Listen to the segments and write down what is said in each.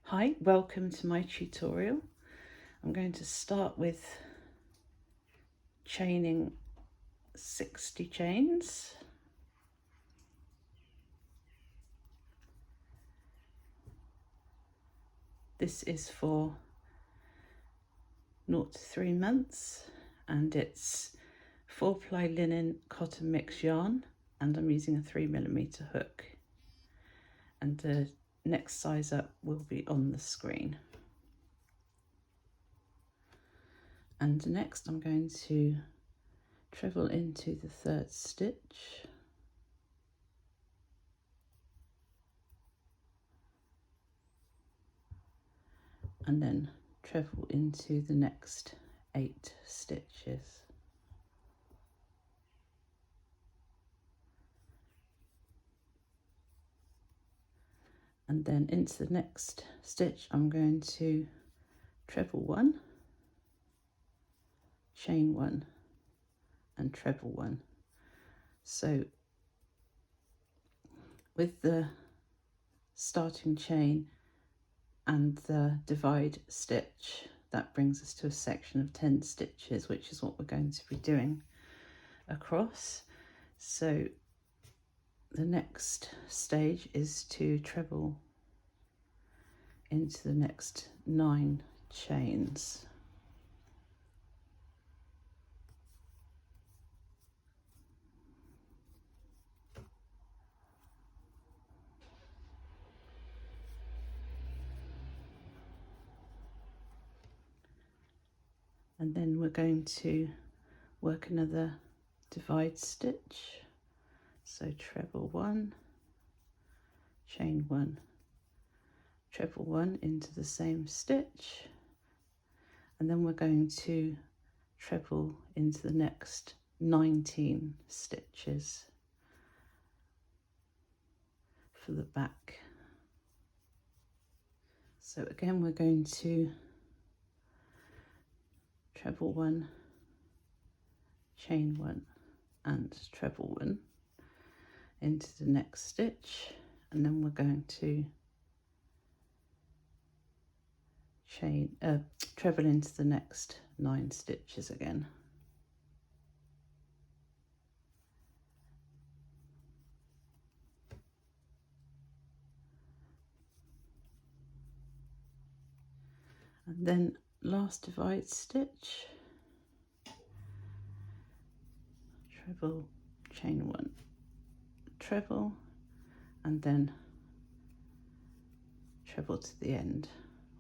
Hi, welcome to my tutorial. I'm going to start with chaining 60 chains. This is for 0 to 3 months and it's 4-ply linen cotton mix yarn, and I'm using a 3mm hook, and the next size up will be on the screen. And next I'm going to treble into the 3rd stitch, and then treble into the next 8 stitches. And then into the next stitch I'm going to treble 1, chain 1 and treble 1. So with the starting chain and the divide stitch, that brings us to a section of 10 stitches, which is what we're going to be doing across. So the next stage is to treble into the next 9 chains. And then we're going to work another divide stitch. So treble 1, chain 1, treble 1 into the same stitch, and then we're going to treble into the next 19 stitches for the back. So again we're going to treble 1, chain 1 and treble 1 into the next stitch, and then we're going to treble into the next 9 stitches again. And then last divide stitch, treble, chain 1, treble, and then treble to the end,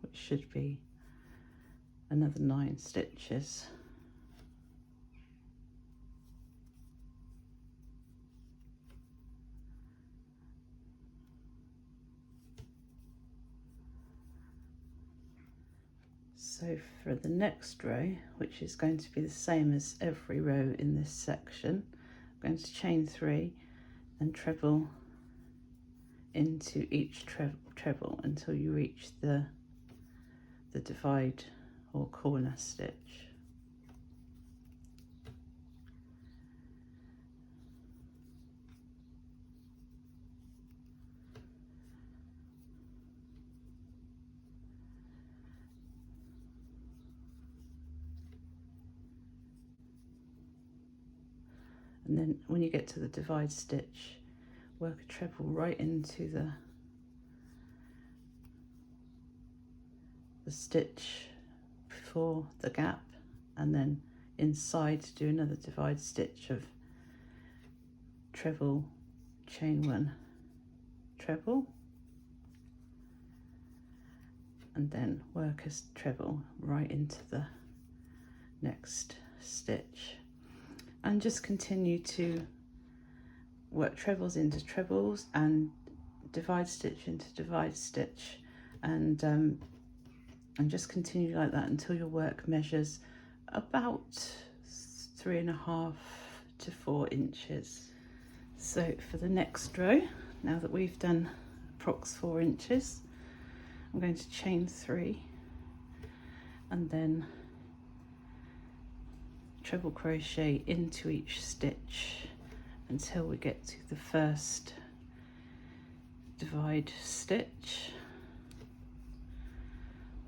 which should be another 9 stitches. So for the next row, which is going to be the same as every row in this section, I'm going to chain 3 and treble into each treble until you reach the divide or corner stitch. And then when you get to the divide stitch, work a treble right into the stitch before the gap, and then inside do another divide stitch of treble, chain 1, treble, and then work a treble right into the next stitch, and just continue to work trebles into trebles and divide stitch into divide stitch, and just continue like that until your work measures about 3.5 to 4 inches. So for the next row, now that we've done approx 4 inches, I'm going to chain 3 and then treble crochet into each stitch until we get to the first divide stitch,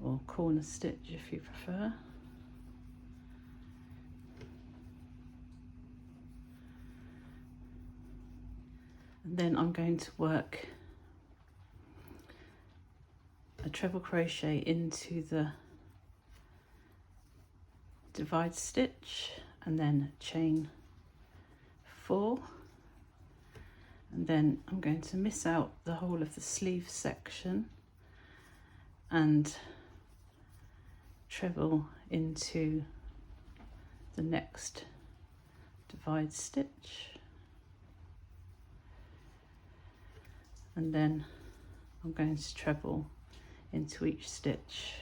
or corner stitch if you prefer. And then I'm going to work a treble crochet into the divide stitch and then chain 4, and then I'm going to miss out the whole of the sleeve section and treble into the next divide stitch, and then I'm going to treble into each stitch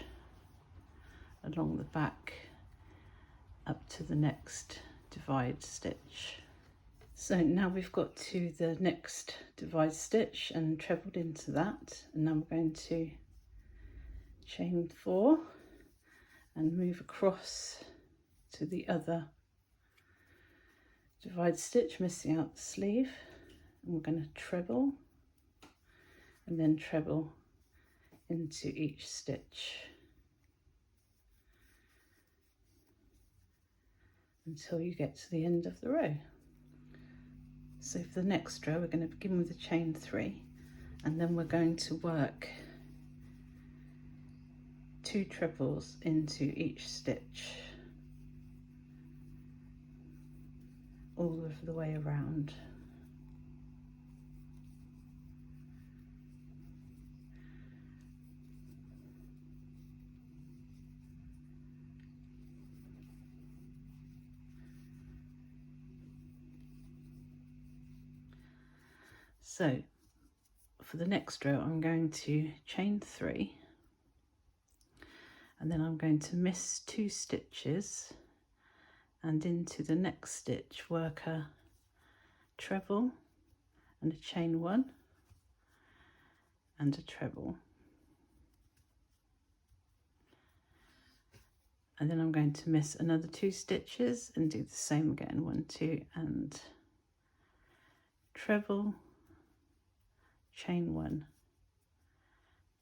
along the back up to the next divide stitch. So now we've got to the next divide stitch and trebled into that, and now we're going to chain 4 and move across to the other divide stitch, missing out the sleeve, and we're going to treble and then treble into each stitch until you get to the end of the row. So for the next row we're going to begin with a chain 3, and then we're going to work 2 trebles into each stitch all of the way around. So for the next row I'm going to chain 3, and then I'm going to miss 2 stitches and into the next stitch work a treble and a chain 1 and a treble, and then I'm going to miss another 2 stitches and do the same again, 1, 2 and treble, chain 1,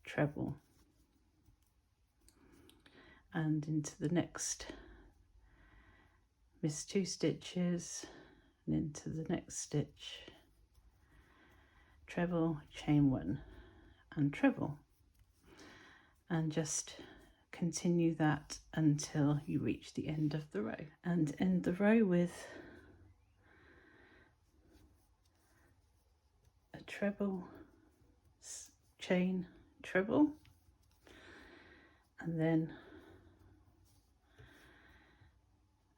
treble, and into the next miss 2 stitches and into the next stitch, treble, chain 1 and treble, and just continue that until you reach the end of the row, and end the row with a treble, chain, treble, and then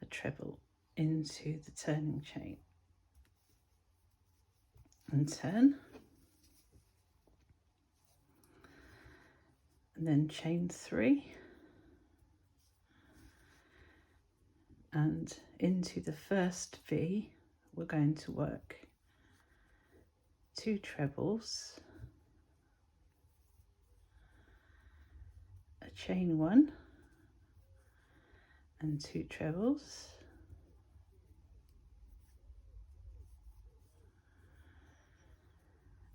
a treble into the turning chain and turn, and then chain 3 and into the first V we're going to work 2 trebles, a chain 1 and 2 trebles,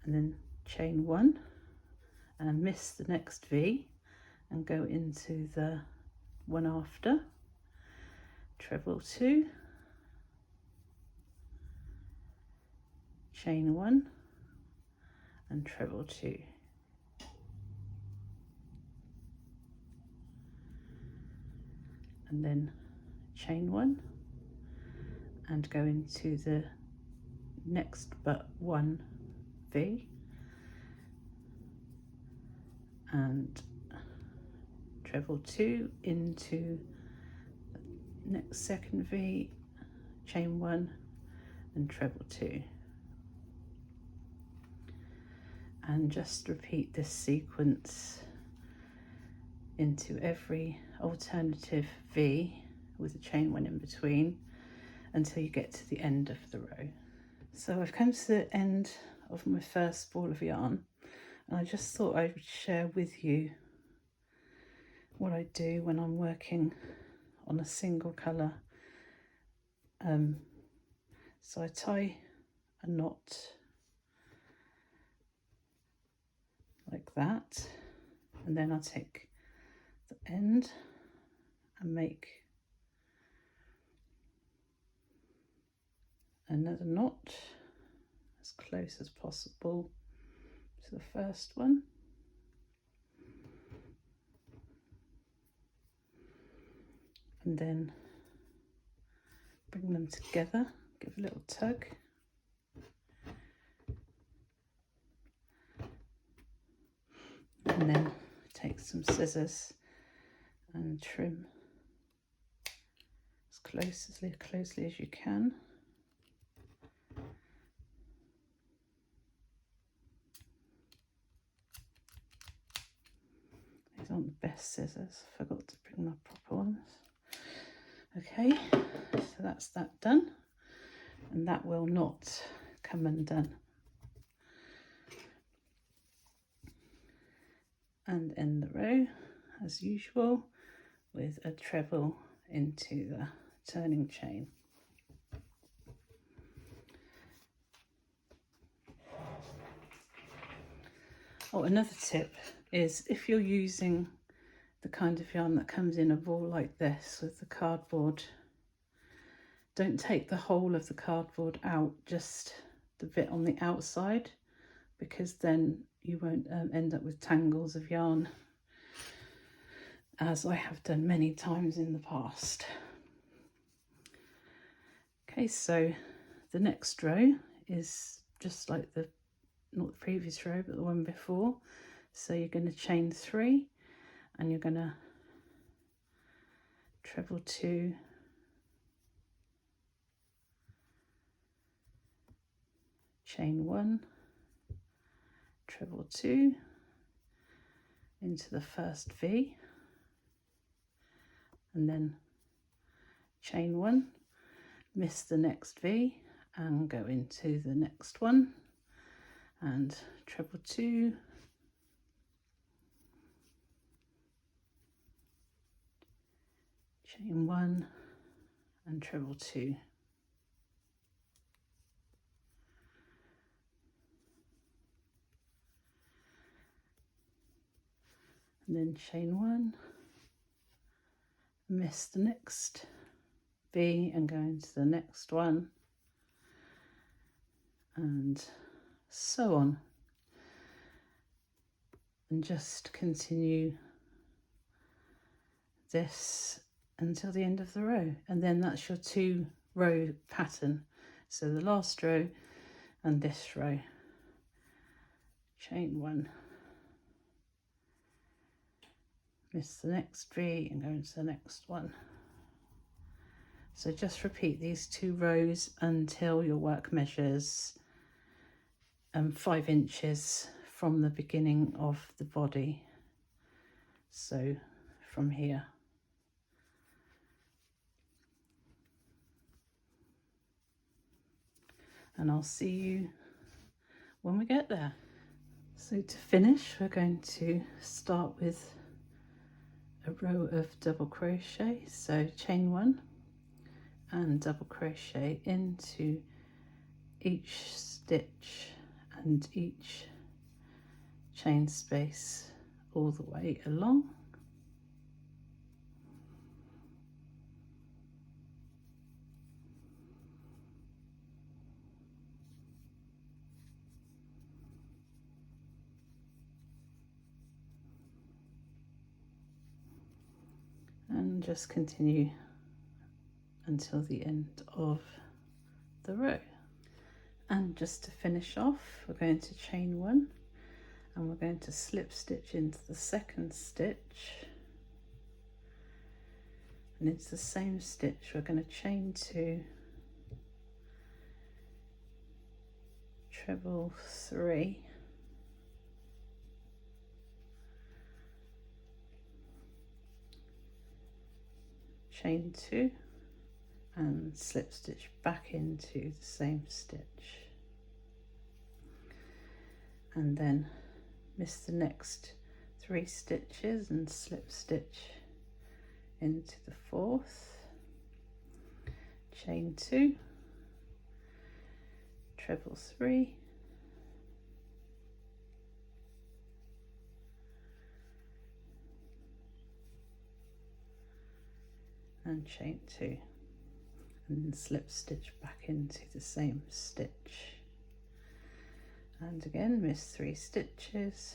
and then chain 1 and miss the next V and go into the one after, treble 2, chain 1 and treble 2, and then chain 1 and go into the next but 1 V and treble 2 into the next second V, chain 1 and treble 2, and just repeat this sequence into every alternative V with a chain 1 in between until you get to the end of the row. So I've come to the end of my first ball of yarn, and I just thought I would share with you what I do when I'm working on a single colour. So I tie a knot like that, and then I take the end and make another knot as close as possible to the first one. And then bring them together, give a little tug. And then take some scissors and trim as closely as you can. These aren't the best scissors, forgot to bring my proper ones. Okay, so that's that done, and that will not come undone. And end the row as usual with a treble into the turning chain. Oh, another tip is if you're using the kind of yarn that comes in a ball like this with the cardboard, don't take the whole of the cardboard out, just the bit on the outside, because then you won't end up with tangles of yarn, as I have done many times in the past. Okay, so the next row is just like the, not the previous row, but the one before. So you're going to chain 3 and you're going to treble 2, chain 1, treble 2 into the first V, and then chain 1, miss the next V and go into the next one, and treble 2, chain 1 and treble 2. And then chain 1, miss the next V and go into the next one, and so on, and just continue this until the end of the row, and then that's your 2 row pattern. So the last row and this row, chain 1, miss the next V and go into the next one. So just repeat these 2 rows until your work measures 5 inches from the beginning of the body. So from here. And I'll see you when we get there. So to finish, we're going to start with a row of double crochet. So chain 1 and double crochet into each stitch and each chain space all the way along. And just continue until the end of the row. And just to finish off, we're going to chain 1 and we're going to slip stitch into the second stitch, and into the same stitch we're going to chain 2, treble 3, chain 2 and slip stitch back into the same stitch, and then miss the next 3 stitches and slip stitch into the 4th, chain 2, treble 3, and chain 2, and then slip stitch back into the same stitch, and again miss 3 stitches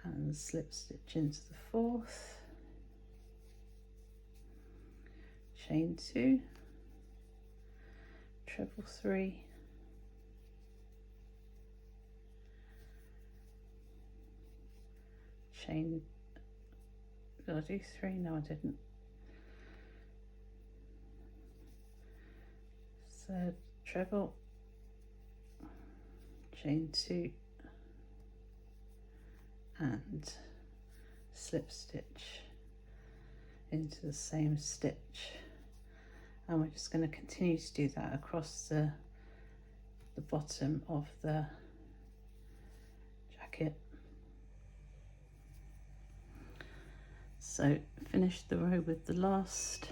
and slip stitch into the 4th, chain 2, treble 3, chain, did I do 3? No, I didn't. Third treble, chain 2 and slip stitch into the same stitch, and we're just going to continue to do that across the bottom of the jacket. So finish the row with the last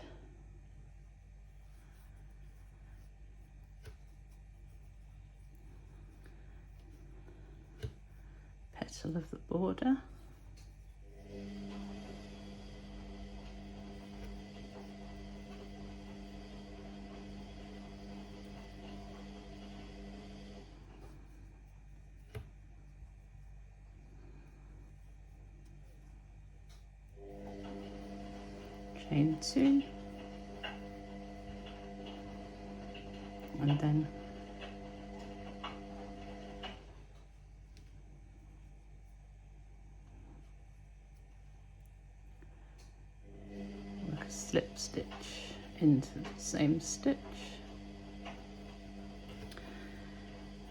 petal of the border, chain 2, and then work a slip stitch into the same stitch,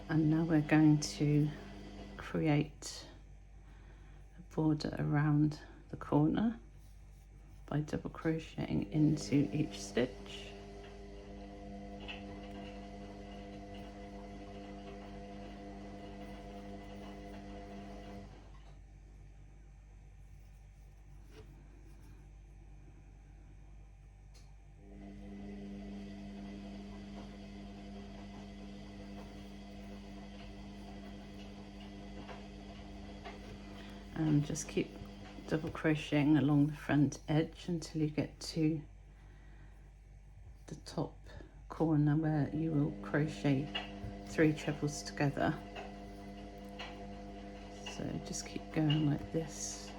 and now we're going to create a border around the corner by double crocheting into each stitch. And just keep double crocheting along the front edge until you get to the top corner where you will crochet 3 trebles together. So just keep going like this.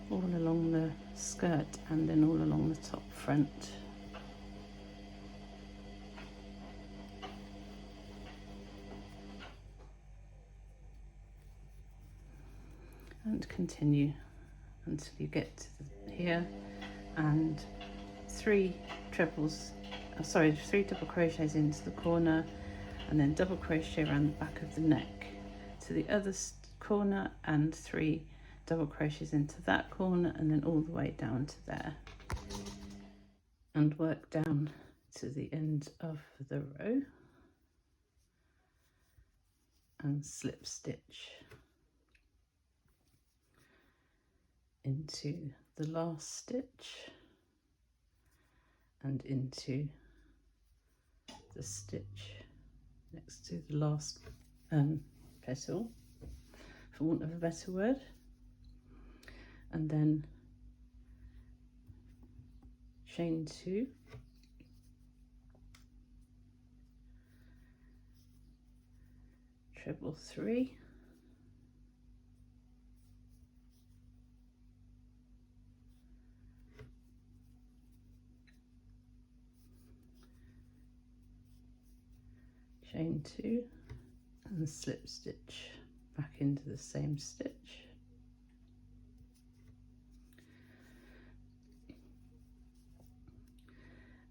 All along the skirt and then all along the top front. And continue until you get to here, and 3 trebles, 3 double crochets into the corner, and then double crochet around the back of the neck to the other corner, and 3 double crochets into that corner, and then all the way down to there, and work down to the end of the row and slip stitch into the last stitch and into the stitch next to the last petal, for want of a better word, and then chain 2, treble 3, chain 2 and slip stitch back into the same stitch,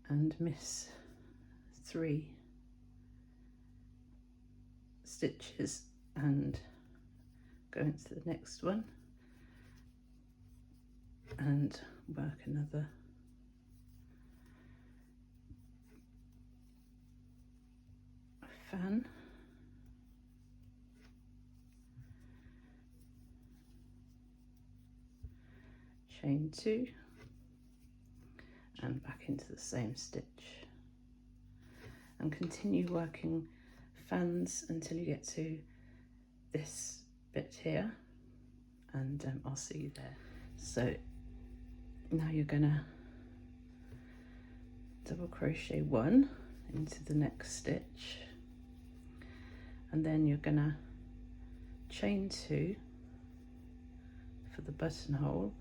and miss 3 stitches and go into the next one and work another fan, chain 2 and back into the same stitch, and continue working fans until you get to this bit here, and I'll see you there. So now you're gonna double crochet 1 into the next stitch, and then you're gonna chain 2 for the buttonhole,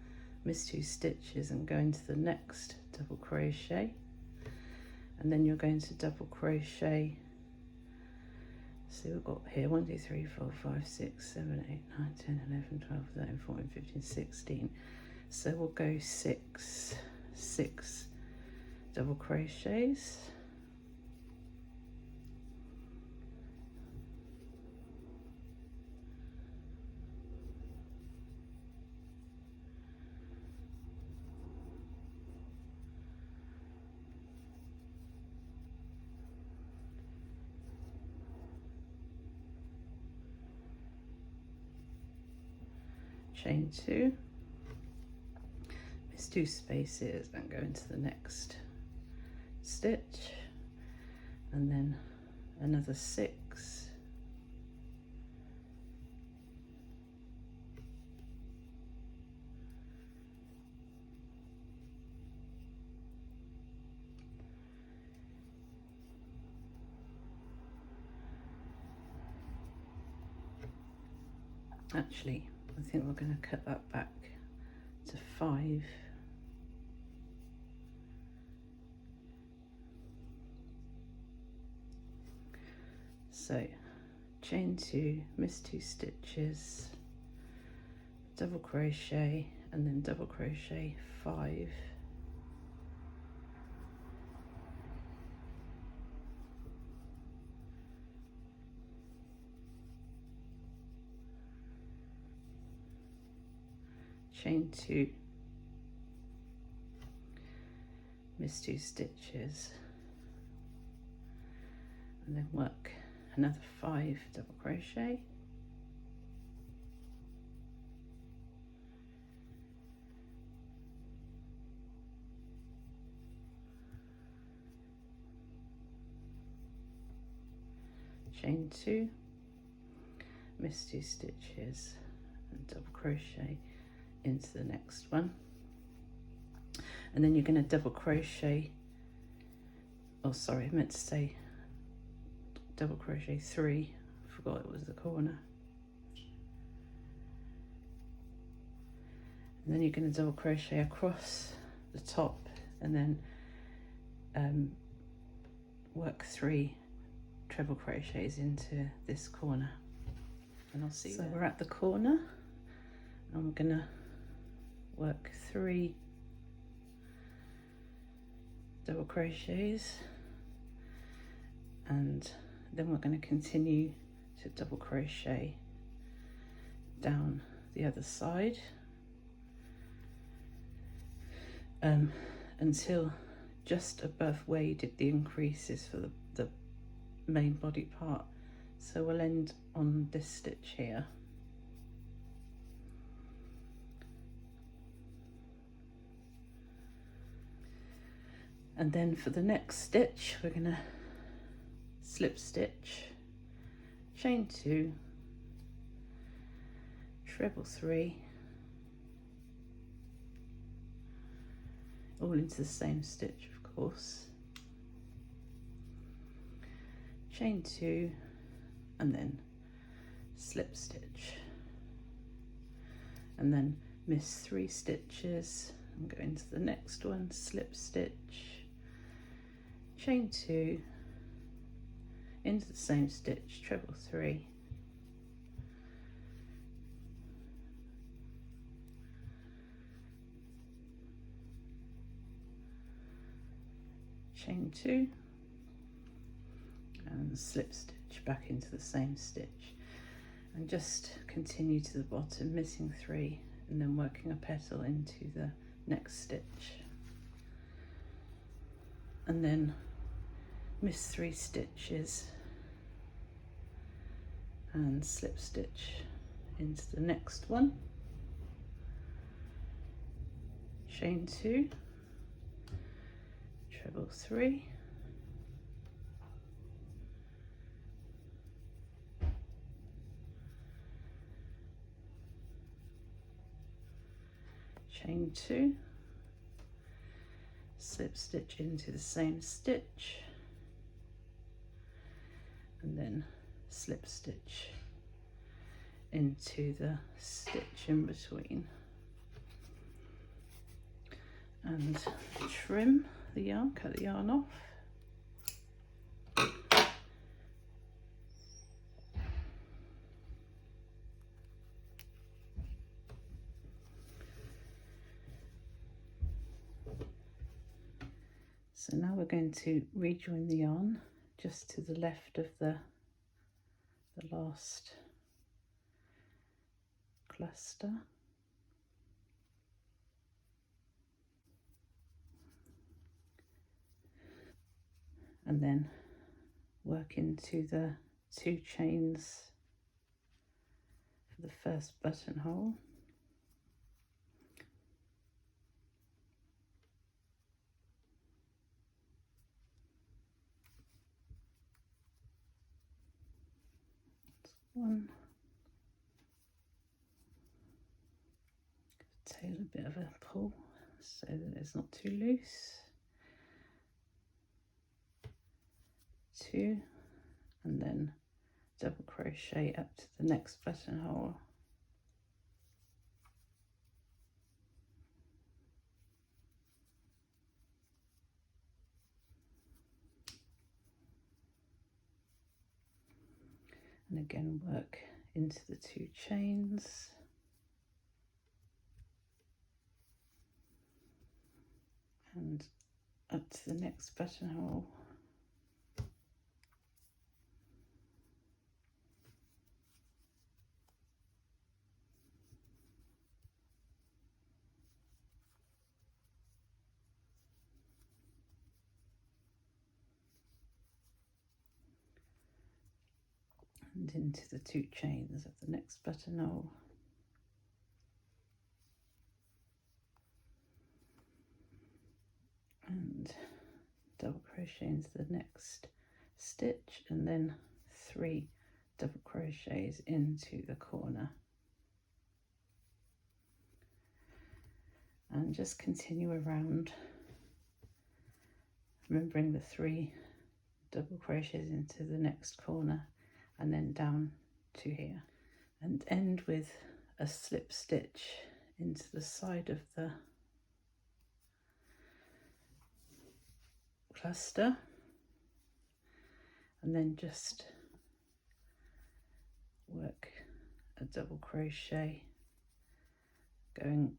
miss 2 stitches and go into the next double crochet, and then you're going to double crochet. So we've got here 1 2 3 4 5 6 7 8 9 10 11 12 13 14 15 16. So we'll go 6 double crochets, chain 2, miss 2 spaces and go into the next stitch, and then another 6, actually I think we're going to cut that back to 5. So chain 2, miss 2 stitches, double crochet, and then double crochet 5, chain 2, miss 2 stitches, and then work another 5 double crochet, chain 2, miss 2 stitches and double crochet into the next one, and then you're going to double crochet, oh sorry, I meant to say double crochet 3, I forgot it was the corner, and then you're going to double crochet across the top, and then work 3 treble crochets into this corner, and I'll see you. So we're at the corner, and we're going to work 3 double crochets, and then we're going to continue to double crochet down the other side until just above where you did the increases for the main body part. So we'll end on this stitch here. And then for the next stitch, we're going to slip stitch, chain 2, treble 3, all into the same stitch, of course, chain 2, and then slip stitch, and then miss 3 stitches and go into the next one, slip stitch, chain 2, into the same stitch, treble 3, chain 2, and slip stitch back into the same stitch, and just continue to the bottom, missing 3, and then working a petal into the next stitch, and then miss 3 stitches and slip stitch into the next one, chain 2, treble 3, chain 2, slip stitch into the same stitch, and then slip stitch into the stitch in between, and trim the yarn, cut the yarn off. So now we're going to rejoin the yarn just to the left of the last cluster. And then work into the 2 chains for the first buttonhole. One, tail a bit of a pull so that it's not too loose. 2, and then double crochet up to the next buttonhole. And again work into the 2 chains, and up to the next buttonhole. And into the 2 chains of the next buttonhole. And double crochet into the next stitch, and then 3 double crochets into the corner. And just continue around, remembering the 3 double crochets into the next corner, and then down to here, and end with a slip stitch into the side of the cluster, and then just work a double crochet going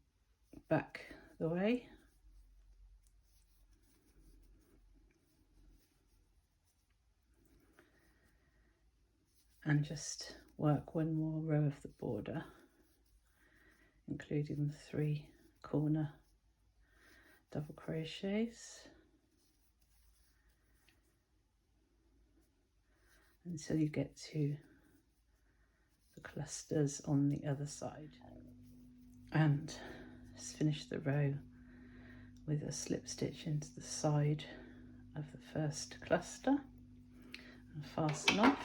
back the way, and just work 1 more row of the border, including the 3 corner double crochets, until you get to the clusters on the other side. And just finish the row with a slip stitch into the side of the first cluster and fasten off.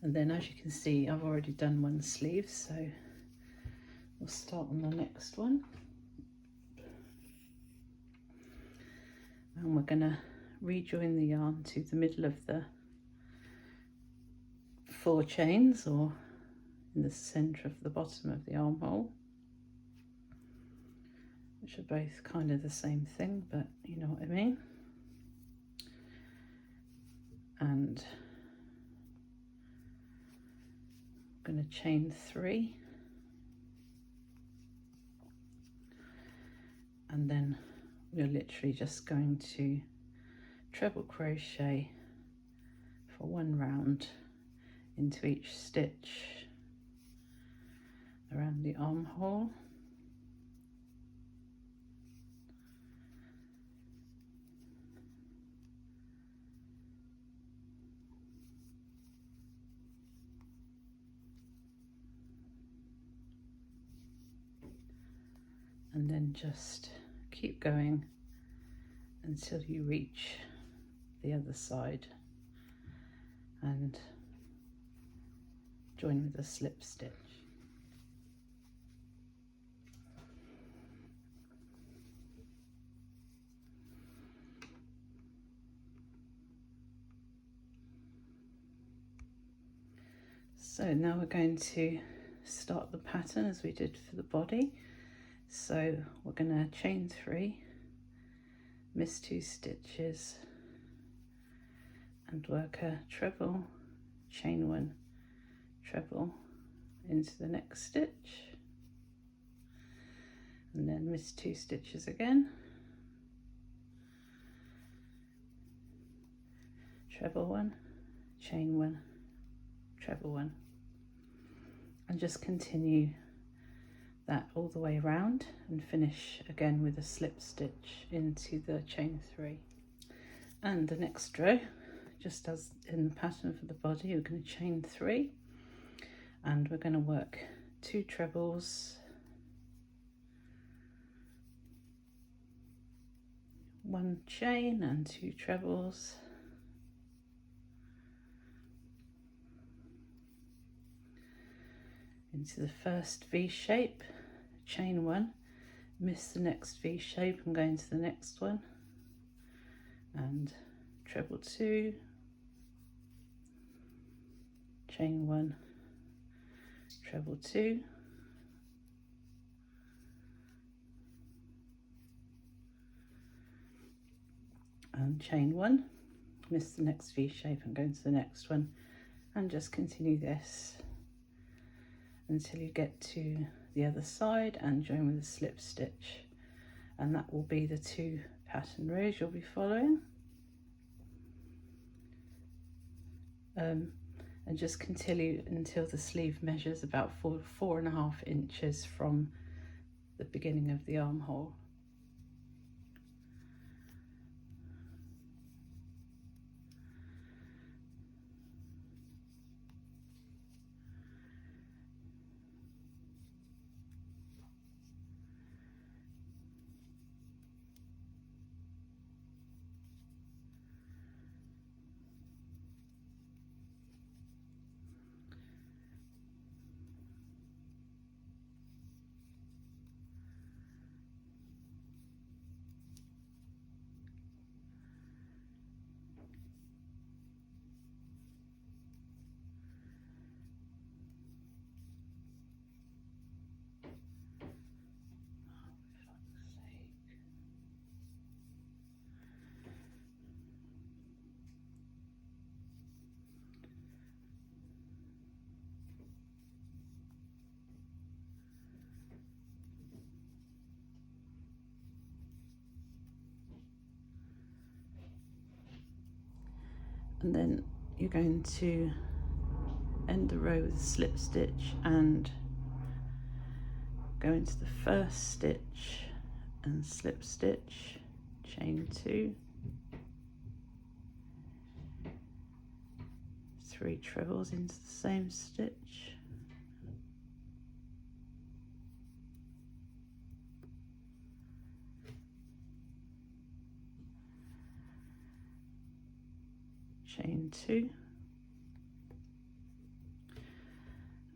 And then, as you can see, I've already done 1 sleeve, so we'll start on the next one. And we're going to rejoin the yarn to the middle of the 4 chains, or in the centre of the bottom of the armhole, which are both kind of the same thing, but you know what I mean. And I'm going to chain 3, and then we're literally just going to treble crochet for 1 round into each stitch around the armhole. And then just keep going until you reach the other side and join with a slip stitch. So now we're going to start the pattern as we did for the body. So we're going to chain 3, miss 2 stitches and work a treble, chain 1, treble into the next stitch, and then miss 2 stitches again, treble 1, chain 1, treble 1, and just continue that all the way around and finish again with a slip stitch into the chain 3. And the next row, just as in the pattern for the body, we're going to chain 3 and we're going to work 2 trebles, 1 chain and 2 trebles, into the first V shape, chain 1, miss the next V shape and go into the next one, and treble 2, chain 1, treble 2, and chain 1, miss the next V shape and go into the next one, and just continue this until you get to the other side and join with a slip stitch, and that will be the 2 pattern rows you'll be following. And just continue until the sleeve measures about 4.5 inches from the beginning of the armhole. And then you're going to end the row with a slip stitch and go into the first stitch and slip stitch, chain 2, 3 trebles into the same stitch, chain 2,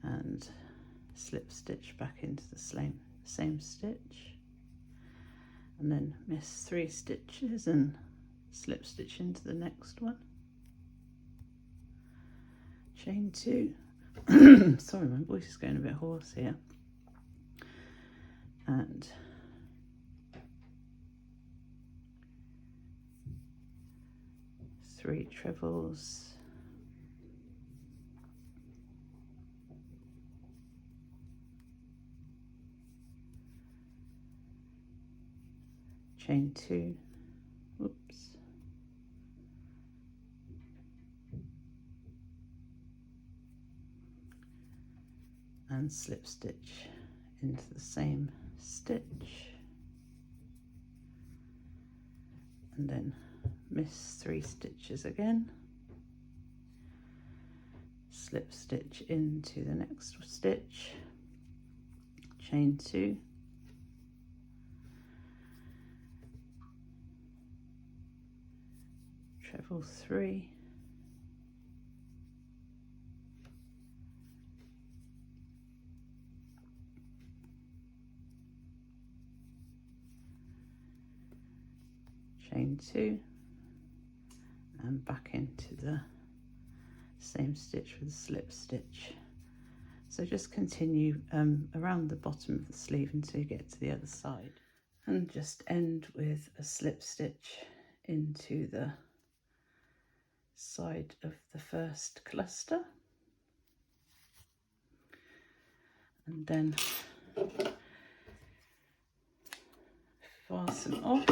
and slip stitch back into the same stitch, and then miss 3 stitches and slip stitch into the next one, chain 2, sorry, my voice is going a bit hoarse here, and three trebles, chain 2, oops, and slip stitch into the same stitch, and then miss 3 stitches again, slip stitch into the next stitch, chain 2, pull 3, chain 2, and back into the same stitch with a slip stitch. So just continue around the bottom of the sleeve until you get to the other side, and just end with a slip stitch into the side of the first cluster, and then fasten off.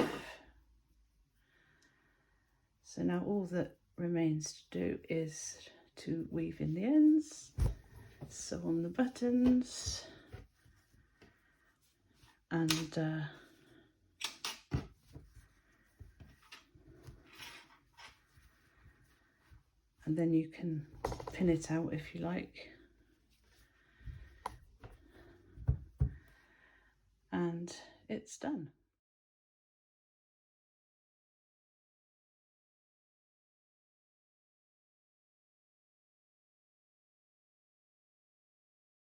So now all that remains to do is to weave in the ends, sew on the buttons, and then you can pin it out if you like, and it's done.